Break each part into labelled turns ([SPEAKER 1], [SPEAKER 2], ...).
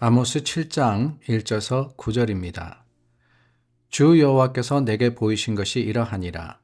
[SPEAKER 1] 아모스 7장 1절에서 9절입니다. 주 여호와께서 내게 보이신 것이 이러하니라.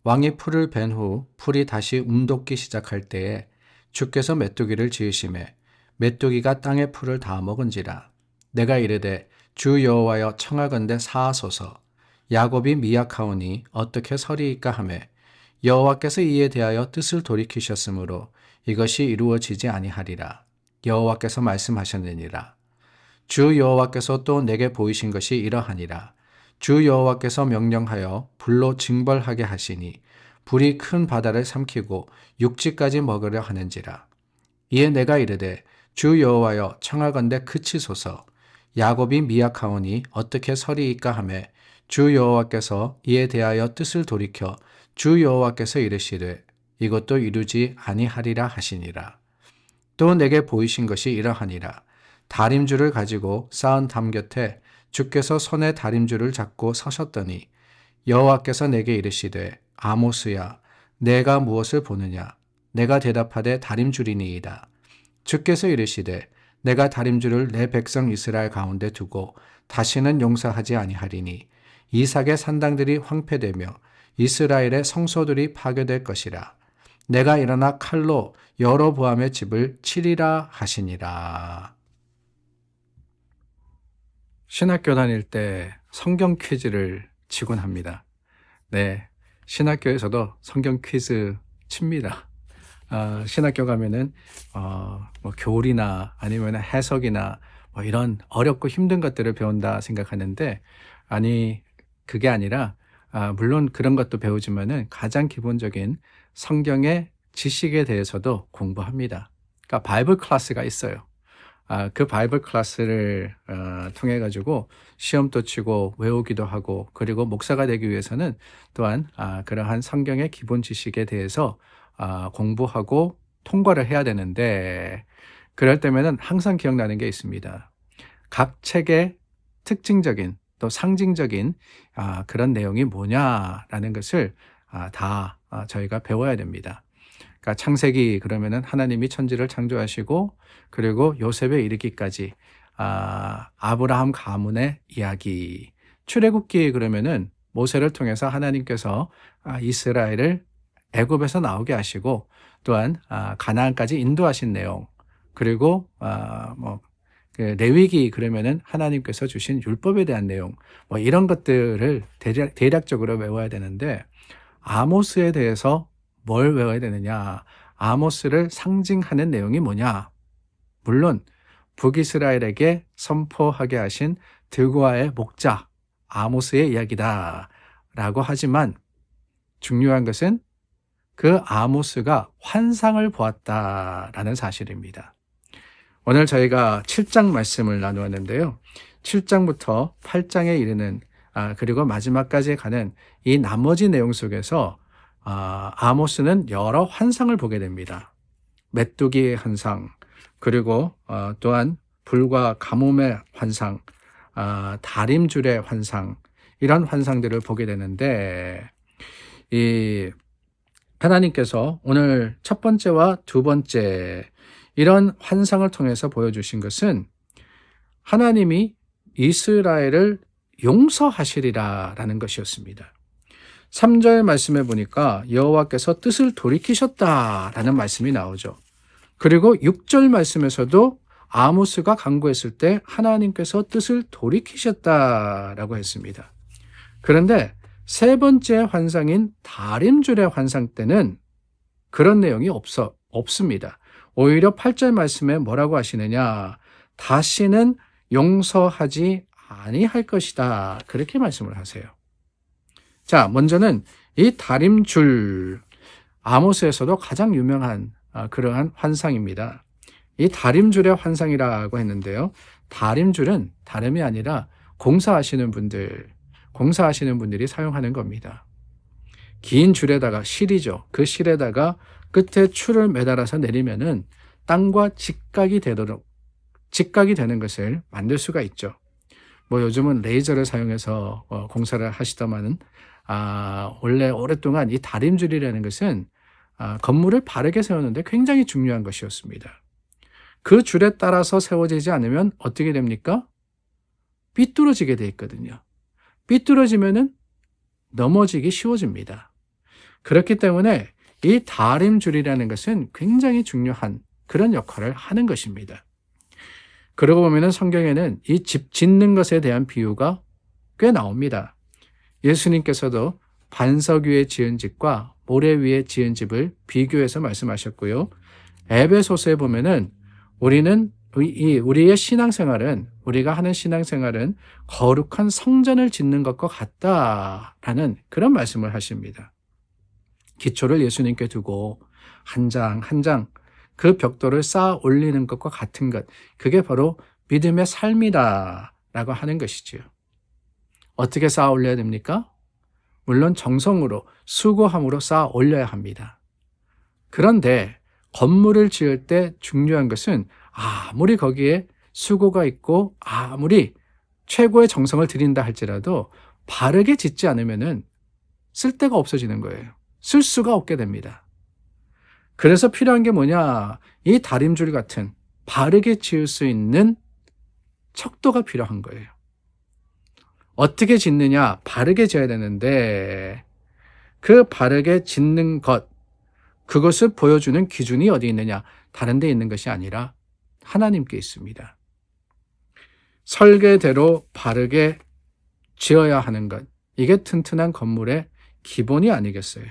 [SPEAKER 1] 왕이 풀을 벤 후 풀이 다시 움돋기 시작할 때에 주께서 메뚜기를 지으심에 메뚜기가 땅의 풀을 다 먹은지라. 내가 이르되 주 여호와여 청하건대 사하소서. 야곱이 미약하오니 어떻게 서리이까 하매 여호와께서 이에 대하여 뜻을 돌이키셨으므로 이것이 이루어지지 아니하리라. 여호와께서 말씀하셨느니라. 주 여호와께서 또 내게 보이신 것이 이러하니라. 주 여호와께서 명령하여 불로 징벌하게 하시니 불이 큰 바다를 삼키고 육지까지 먹으려 하는지라. 이에 내가 이르되 주 여호와여 청하건대 그치소서. 야곱이 미약하오니 어떻게 서리이까 하매 주 여호와께서 이에 대하여 뜻을 돌이켜 주 여호와께서 이르시되 이것도 이루지 아니하리라 하시니라. 또 내게 보이신 것이 이러하니라. 다림줄을 가지고 쌓은 담 곁에 주께서 손에 다림줄을 잡고 서셨더니 여호와께서 내게 이르시되 아모스야 내가 무엇을 보느냐. 내가 대답하되 다림줄이니이다. 주께서 이르시되 내가 다림줄을 내 백성 이스라엘 가운데 두고 다시는 용서하지 아니하리니 이삭의 산당들이 황폐되며 이스라엘의 성소들이 파괴될 것이라. 내가 일어나 칼로 여로보암의 집을 치리라 하시니라. 신학교 다닐 때 성경 퀴즈를 치곤 합니다. 네, 신학교에서도 성경 퀴즈 칩니다. 신학교 가면은 교리나 아니면 해석이나 이런 어렵고 힘든 것들을 배운다 생각하는데 아니 그게 아니라 물론 그런 것도 배우지만은 가장 기본적인 성경의 지식에 대해서도 공부합니다. 그러니까 바이블 클래스가 있어요. 그 바이블 클래스를 통해 가지고 시험도 치고 외우기도 하고 그리고 목사가 되기 위해서는 또한 그러한 성경의 기본 지식에 대해서 공부하고 통과를 해야 되는데 그럴 때면은 항상 기억나는 게 있습니다. 각 책의 특징적인 또 상징적인 그런 내용이 뭐냐라는 것을 다 저희가 배워야 됩니다. 그러니까 창세기 그러면은 하나님이 천지를 창조하시고 그리고 요셉에 이르기까지 아브라함 가문의 이야기, 출애굽기 그러면은 모세를 통해서 하나님께서 이스라엘을 애굽에서 나오게 하시고 또한 가나안까지 인도하신 내용, 그리고 그 레위기 그러면은 하나님께서 주신 율법에 대한 내용, 이런 것들을 대략적으로 외워야 되는데 아모스에 대해서 뭘 외워야 되느냐? 아모스를 상징하는 내용이 뭐냐? 물론 북이스라엘에게 선포하게 하신 드고아의 목자 아모스의 이야기다 라고 하지만 중요한 것은 그 아모스가 환상을 보았다라는 사실입니다. 오늘 저희가 7장 말씀을 나누었는데요. 7장부터 8장에 이르는 그리고 마지막까지 가는 이 나머지 내용 속에서 아모스는 여러 환상을 보게 됩니다. 메뚜기의 환상, 그리고 또한 불과 가뭄의 환상, 다림줄의 환상, 이런 환상들을 보게 되는데 이 하나님께서 오늘 첫 번째와 두 번째 이런 환상을 통해서 보여주신 것은 하나님이 이스라엘을 용서하시리라라는 것이었습니다. 3절 말씀에 보니까 여호와께서 뜻을 돌이키셨다라는 말씀이 나오죠. 그리고 6절 말씀에서도 아모스가 간구했을 때 하나님께서 뜻을 돌이키셨다라고 했습니다. 그런데 세 번째 환상인 다림줄의 환상 때는 그런 내용이 없습니다. 오히려 8절 말씀에 뭐라고 하시느냐? 다시는 용서하지 아니할 것이다. 그렇게 말씀을 하세요. 자, 먼저는 이 다림줄, 아모스에서도 가장 유명한 그러한 환상입니다. 이 다림줄의 환상이라고 했는데요. 다림줄은 다름이 아니라 공사하시는 분들이 사용하는 겁니다. 긴 줄에다가 실이죠. 그 실에다가 끝에 줄을 매달아서 내리면은 땅과 직각이 되는 것을 만들 수가 있죠. 요즘은 레이저를 사용해서 공사를 하시더만은 원래 오랫동안 이 다림줄이라는 것은 건물을 바르게 세우는데 굉장히 중요한 것이었습니다. 그 줄에 따라서 세워지지 않으면 어떻게 됩니까? 삐뚤어지게 돼 있거든요. 삐뚤어지면은 넘어지기 쉬워집니다. 그렇기 때문에 이 다림줄이라는 것은 굉장히 중요한 그런 역할을 하는 것입니다. 그러고 보면은 성경에는 이 집 짓는 것에 대한 비유가 꽤 나옵니다. 예수님께서도 반석 위에 지은 집과 모래 위에 지은 집을 비교해서 말씀하셨고요. 에베소서에 보면은 우리의 신앙생활은, 우리가 하는 신앙생활은 거룩한 성전을 짓는 것과 같다라는 그런 말씀을 하십니다. 기초를 예수님께 두고 한 장 한 장 그 벽돌을 쌓아 올리는 것과 같은 것, 그게 바로 믿음의 삶이다라고 하는 것이지요. 어떻게 쌓아 올려야 됩니까? 물론 정성으로, 수고함으로 쌓아 올려야 합니다. 그런데 건물을 지을 때 중요한 것은 아무리 거기에 수고가 있고 아무리 최고의 정성을 들인다 할지라도 바르게 짓지 않으면은 쓸데가 없어지는 거예요. 쓸 수가 없게 됩니다. 그래서 필요한 게 뭐냐? 이 다림줄 같은 바르게 지을 수 있는 척도가 필요한 거예요. 어떻게 짓느냐? 바르게 지어야 되는데 그 바르게 짓는 것, 그것을 보여주는 기준이 어디 있느냐? 다른 데 있는 것이 아니라 하나님께 있습니다. 설계대로 바르게 지어야 하는 것, 이게 튼튼한 건물의 기본이 아니겠어요?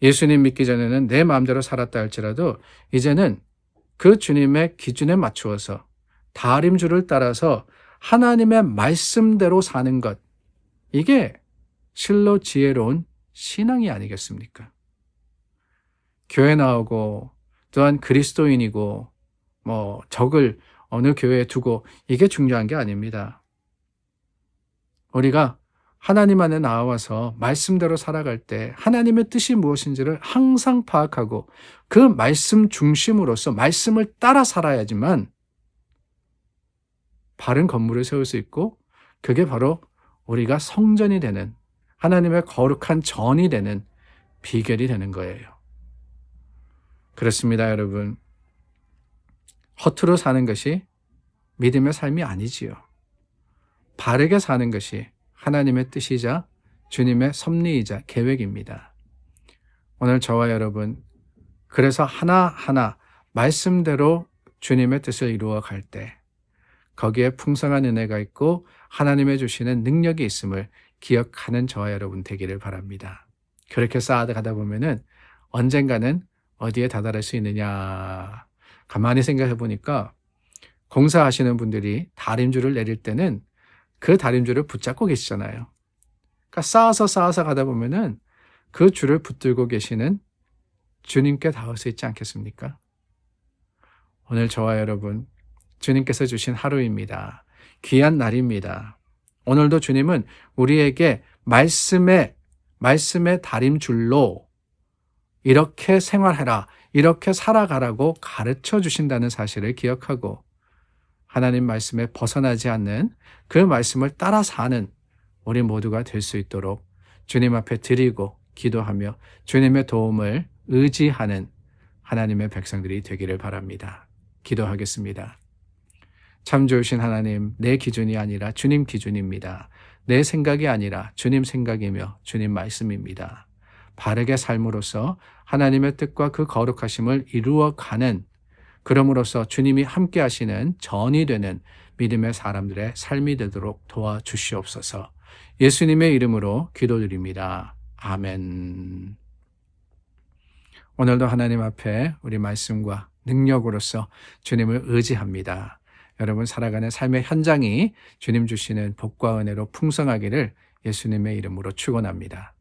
[SPEAKER 1] 예수님 믿기 전에는 내 마음대로 살았다 할지라도 이제는 그 주님의 기준에 맞추어서 다림줄을 따라서 하나님의 말씀대로 사는 것, 이게 실로 지혜로운 신앙이 아니겠습니까? 교회 나오고 또한 그리스도인이고 적을 어느 교회에 두고 이게 중요한 게 아닙니다. 우리가 하나님 안에 나와서 말씀대로 살아갈 때 하나님의 뜻이 무엇인지를 항상 파악하고 그 말씀 중심으로서 말씀을 따라 살아야지만 바른 건물을 세울 수 있고, 그게 바로 우리가 성전이 되는, 하나님의 거룩한 전이 되는 비결이 되는 거예요. 그렇습니다, 여러분. 허투루 사는 것이 믿음의 삶이 아니지요. 바르게 사는 것이 하나님의 뜻이자 주님의 섭리이자 계획입니다. 오늘 저와 여러분, 그래서 하나하나 말씀대로 주님의 뜻을 이루어 갈 때 거기에 풍성한 은혜가 있고 하나님의 주시는 능력이 있음을 기억하는 저와 여러분 되기를 바랍니다. 그렇게 쌓아가다 보면은 언젠가는 어디에 다다를 수 있느냐. 가만히 생각해 보니까 공사하시는 분들이 다림줄을 내릴 때는 그 다림줄을 붙잡고 계시잖아요. 그러니까 쌓아서 가다 보면은 그 줄을 붙들고 계시는 주님께 닿을 수 있지 않겠습니까? 오늘 저와 여러분, 주님께서 주신 하루입니다. 귀한 날입니다. 오늘도 주님은 우리에게 말씀의 다림줄로 이렇게 생활해라, 이렇게 살아가라고 가르쳐 주신다는 사실을 기억하고 하나님 말씀에 벗어나지 않는 그 말씀을 따라 사는 우리 모두가 될 수 있도록 주님 앞에 드리고 기도하며 주님의 도움을 의지하는 하나님의 백성들이 되기를 바랍니다. 기도하겠습니다. 참 좋으신 하나님, 내 기준이 아니라 주님 기준입니다. 내 생각이 아니라 주님 생각이며 주님 말씀입니다. 바르게 삶으로써 하나님의 뜻과 그 거룩하심을 이루어가는, 그럼으로써 주님이 함께 하시는 전이 되는 믿음의 사람들의 삶이 되도록 도와주시옵소서. 예수님의 이름으로 기도드립니다. 아멘. 오늘도 하나님 앞에 우리 말씀과 능력으로서 주님을 의지합니다. 여러분 살아가는 삶의 현장이 주님 주시는 복과 은혜로 풍성하기를 예수님의 이름으로 축원합니다.